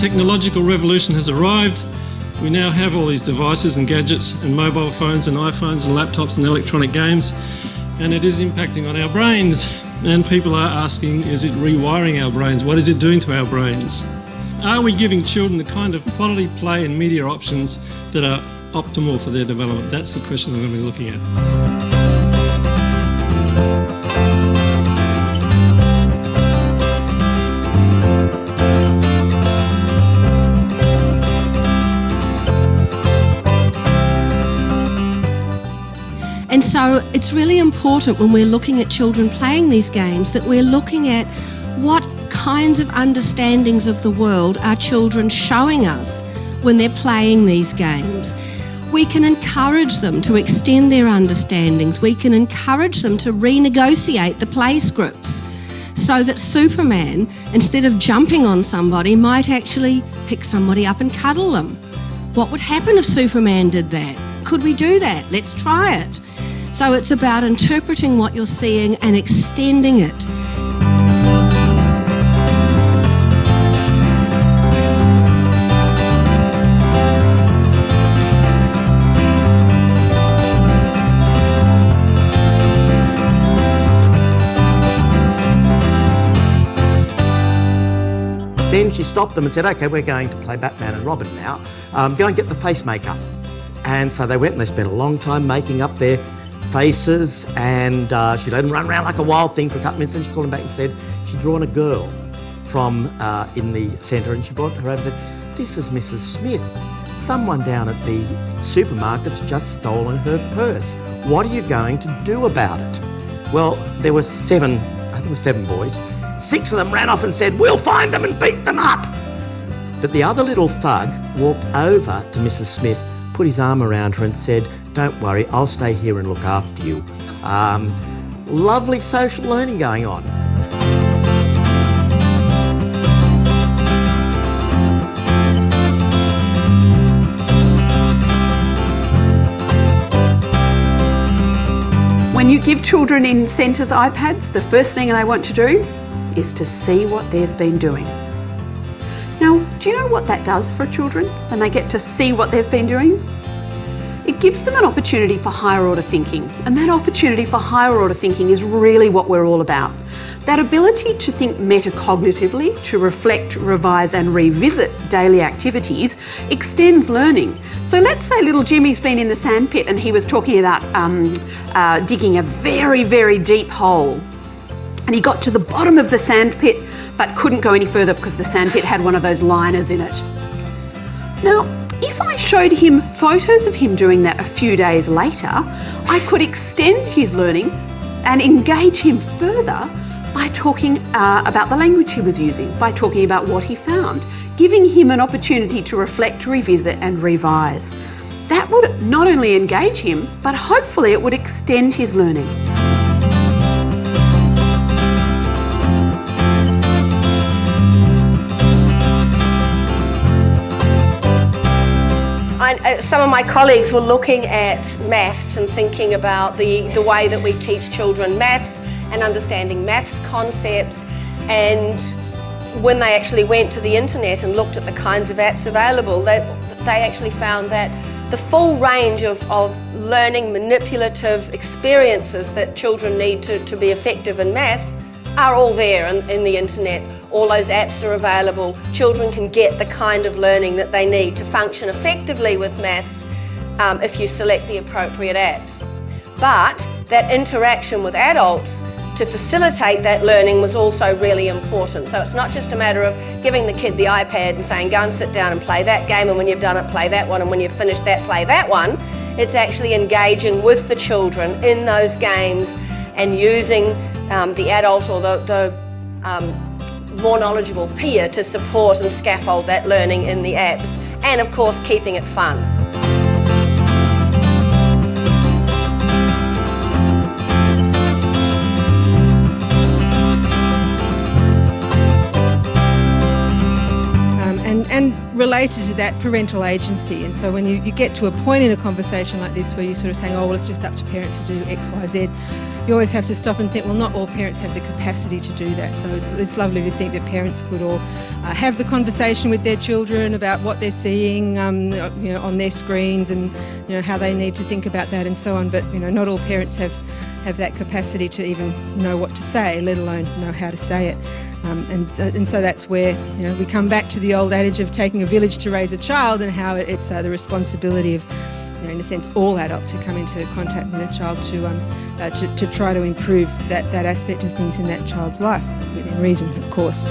technological revolution has arrived. We now have all these devices and gadgets and mobile phones and iPhones and laptops and electronic games, and it is impacting on our brains. And people are asking, is it rewiring our brains? What is it doing to our brains? Are we giving children the kind of quality play and media options that are optimal for their development? That's the question that we're going to be looking at. And so it's really important when we're looking at children playing these games that we're looking at what kinds of understandings of the world are children showing us when they're playing these games. We can encourage them to extend their understandings. We can encourage them to renegotiate the play scripts so that Superman, instead of jumping on somebody, might actually pick somebody up and cuddle them. What would happen if Superman did that? Could we do that? Let's try it. So it's about interpreting what you're seeing and extending it. Then she stopped them and said, okay, we're going to play Batman and Robin now. Go and get the face makeup. And so they went and they spent a long time making up their faces, and she let them run around like a wild thing for a couple of minutes. Then she called them back and said she'd drawn a girl from in the centre, and she brought her over and said, this is Mrs. Smith. Someone down at the supermarket's just stolen her purse. What are you going to do about it? Well, there were seven boys. 6 of them ran off and said, we'll find them and beat them up. But the other little thug walked over to Mrs. Smith, put his arm around her and said, don't worry, I'll stay here and look after you. Lovely social learning going on. When you give children in centres iPads, the first thing they want to do is to see what they've been doing. Now, do you know what that does for children when they get to see what they've been doing? It gives them an opportunity for higher order thinking, and that opportunity for higher order thinking is really what we're all about. That ability to think metacognitively, to reflect, revise and revisit daily activities extends learning. So let's say little Jimmy's been in the sandpit and he was talking about digging a very, very deep hole. And he got to the bottom of the sandpit but couldn't go any further because the sandpit had one of those liners in it. Now, if I showed him photos of him doing that a few days later, I could extend his learning and engage him further by talking about the language he was using, by talking about what he found, giving him an opportunity to reflect, revisit and revise. That would not only engage him, but hopefully it would extend his learning. Some of my colleagues were looking at maths and thinking about the way that we teach children maths and understanding maths concepts, and when they actually went to the internet and looked at the kinds of apps available, they actually found that the full range of learning manipulative experiences that children need to be effective in maths are all there in the internet. All those apps are available. Children can get the kind of learning that they need to function effectively with maths if you select the appropriate apps. But that interaction with adults to facilitate that learning was also really important. So it's not just a matter of giving the kid the iPad and saying, go and sit down and play that game, and when you've done it, play that one, and when you've finished that, play that one. It's actually engaging with the children in those games and using the adult or the more knowledgeable peer to support and scaffold that learning in the apps, and of course keeping it fun. And related to that, parental agency. And so when you get to a point in a conversation like this where you're sort of saying, oh, well, it's just up to parents to do X, Y, Z, you always have to stop and think, well, not all parents have the capacity to do that. So it's lovely to think that parents could all have the conversation with their children about what they're seeing, on their screens, and how they need to think about that and so on. But not all parents have that capacity to even know what to say, let alone know how to say it. And so that's where we come back to the old adage of taking a village to raise a child, and how it's the responsibility of, in a sense, all adults who come into contact with a child to try to improve that aspect of things in that child's life, within reason, of course.